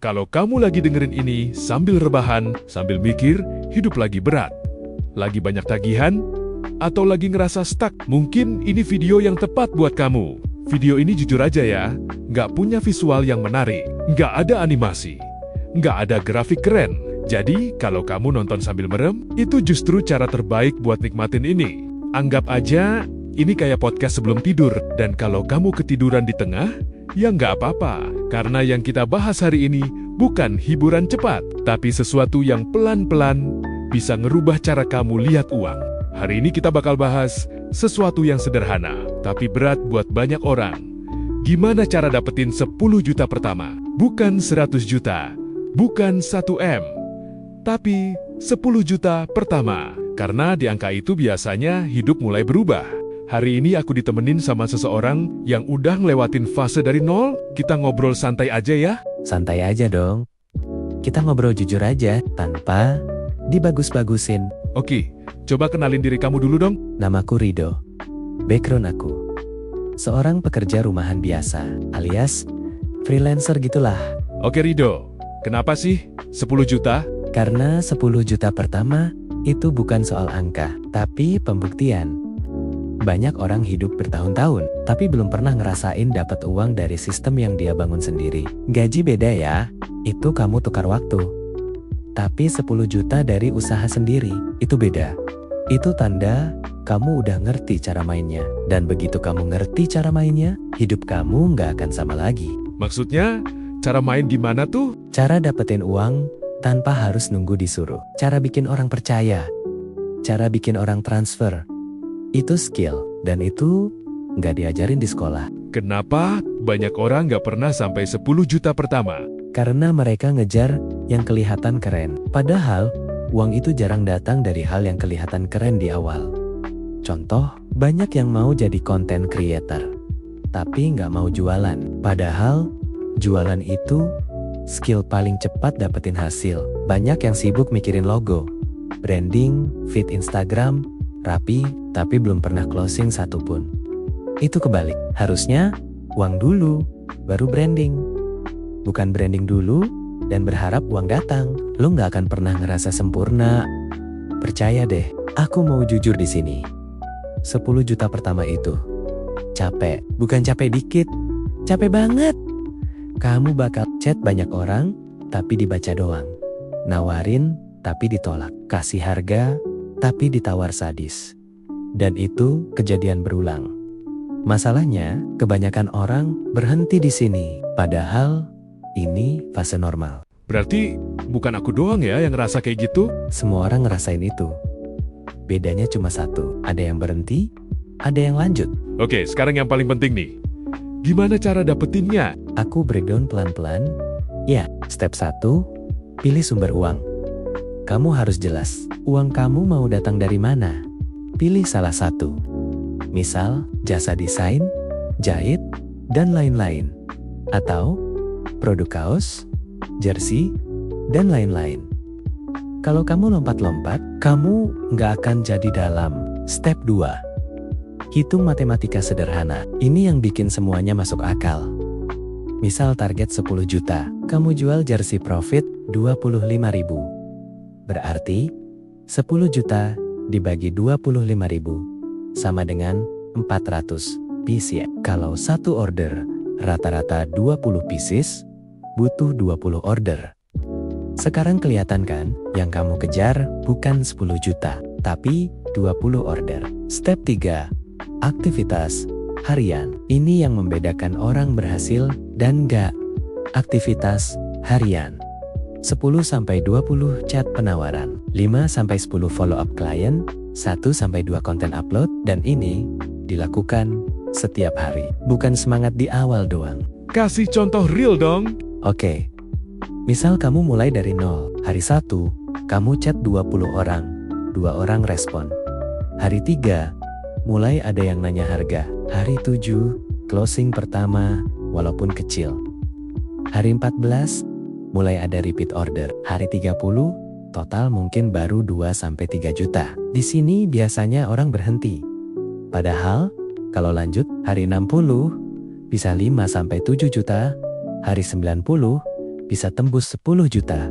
Kalau kamu lagi dengerin ini sambil rebahan, sambil mikir, hidup lagi berat, lagi banyak tagihan, atau lagi ngerasa stuck, mungkin ini video yang tepat buat kamu. Video ini jujur aja ya, nggak punya visual yang menarik, nggak ada animasi, nggak ada grafik keren. Jadi, kalau kamu nonton sambil merem, itu justru cara terbaik buat nikmatin ini. Anggap aja ini kayak podcast sebelum tidur, dan kalau kamu ketiduran di tengah, ya nggak apa-apa, karena yang kita bahas hari ini bukan hiburan cepat, tapi sesuatu yang pelan-pelan bisa ngerubah cara kamu lihat uang. Hari ini kita bakal bahas sesuatu yang sederhana, tapi berat buat banyak orang. Gimana cara dapetin 10 juta pertama? Bukan 100 juta, bukan 1 M, tapi 10 juta pertama. Karena di angka itu biasanya hidup mulai berubah. Hari ini aku ditemenin sama seseorang yang udah ngelewatin fase dari nol. Kita ngobrol santai aja ya. Santai aja dong. Kita ngobrol jujur aja, tanpa dibagus-bagusin. Oke, coba kenalin diri kamu dulu dong. Namaku Rido. Background aku seorang pekerja rumahan biasa, alias freelancer gitulah. Oke Rido, kenapa sih 10 juta? Karena 10 juta pertama itu bukan soal angka, tapi pembuktian. Banyak orang hidup bertahun-tahun, tapi belum pernah ngerasain dapat uang dari sistem yang dia bangun sendiri. Gaji beda ya, itu kamu tukar waktu. Tapi 10 juta dari usaha sendiri, itu beda. Itu tanda kamu udah ngerti cara mainnya. Dan begitu kamu ngerti cara mainnya, hidup kamu nggak akan sama lagi. Maksudnya, cara main gimana tuh? Cara dapetin uang tanpa harus nunggu disuruh. Cara bikin orang percaya. Cara bikin orang transfer. Itu skill, dan itu nggak diajarin di sekolah. Kenapa banyak orang nggak pernah sampai 10 juta pertama? Karena mereka ngejar yang kelihatan keren. Padahal, uang itu jarang datang dari hal yang kelihatan keren di awal. Contoh, banyak yang mau jadi content creator, tapi nggak mau jualan. Padahal, jualan itu skill paling cepat dapetin hasil. Banyak yang sibuk mikirin logo, branding, feed Instagram, rapi, tapi belum pernah closing satupun. Itu kebalik. Harusnya uang dulu, baru branding. Bukan branding dulu, dan berharap uang datang. Lo nggak akan pernah ngerasa sempurna. Percaya deh, aku mau jujur di sini. 10 juta pertama itu capek, bukan capek dikit, capek banget. Kamu bakal chat banyak orang, tapi dibaca doang. Nawarin, tapi ditolak. Kasih harga, tapi ditawar sadis. Dan itu kejadian berulang. Masalahnya, kebanyakan orang berhenti di sini. Padahal, ini fase normal. Berarti bukan aku doang ya yang ngerasa kayak gitu? Semua orang ngerasain itu. Bedanya cuma satu. Ada yang berhenti, ada yang lanjut. Oke, sekarang yang paling penting nih. Gimana cara dapetinnya? Aku breakdown pelan-pelan. Ya, step 1, pilih sumber uang. Kamu harus jelas, uang kamu mau datang dari mana? Pilih salah satu. Misal, jasa desain, jahit, dan lain-lain. Atau, produk kaos, jersey, dan lain-lain. Kalau kamu lompat-lompat, kamu nggak akan jadi dalam. Step 2. Hitung matematika sederhana. Ini yang bikin semuanya masuk akal. Misal target 10 juta, kamu jual jersey profit 25.000. Berarti 10 juta dibagi 25.000 sama dengan 400 pieces. Kalau satu order rata-rata 20 pieces, butuh 20 order. Sekarang kelihatan kan, yang kamu kejar bukan 10 juta, tapi 20 order. Step 3, aktivitas harian. Ini yang membedakan orang berhasil dan enggak. Aktivitas harian. 10-20 chat penawaran, 5-10 follow up klien, 1-2 konten upload, dan ini dilakukan setiap hari. Bukan semangat di awal doang. Kasih contoh real dong. Oke. Misal kamu mulai dari nol. Hari 1, kamu chat 20 orang. 2 orang respon. Hari 3, mulai ada yang nanya harga. Hari 7, closing pertama, walaupun kecil. Hari 14, mulai ada repeat order. Hari 30, total mungkin baru 2-3 juta. Di sini biasanya orang berhenti. Padahal, kalau lanjut, hari 60, bisa 5-7 juta. Hari 90, bisa tembus 10 juta.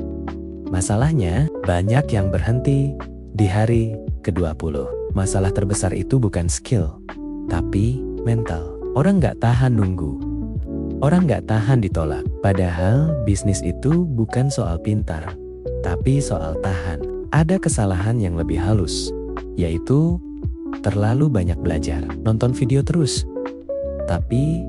Masalahnya, banyak yang berhenti di hari ke-20. Masalah terbesar itu bukan skill, tapi mental. Orang nggak tahan nunggu. Orang nggak tahan ditolak. Padahal bisnis itu bukan soal pintar, tapi soal tahan. Ada kesalahan yang lebih halus, yaitu terlalu banyak belajar. Nonton video terus, tapi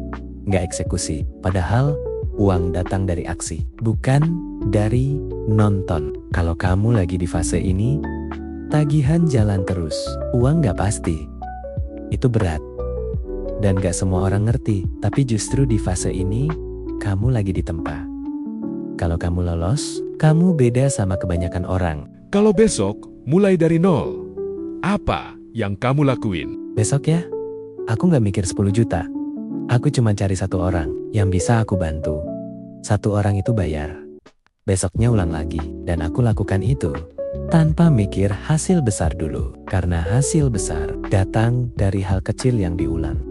nggak eksekusi. Padahal uang datang dari aksi, bukan dari nonton. Kalau kamu lagi di fase ini, tagihan jalan terus. Uang nggak pasti. Itu berat. Dan gak semua orang ngerti, tapi justru di fase ini, kamu lagi ditempa. Kalau kamu lolos, kamu beda sama kebanyakan orang. Kalau besok mulai dari nol, apa yang kamu lakuin? Besok ya, aku gak mikir 10 juta. Aku cuma cari satu orang yang bisa aku bantu. Satu orang itu bayar. Besoknya ulang lagi, dan aku lakukan itu tanpa mikir hasil besar dulu. Karena hasil besar datang dari hal kecil yang diulang.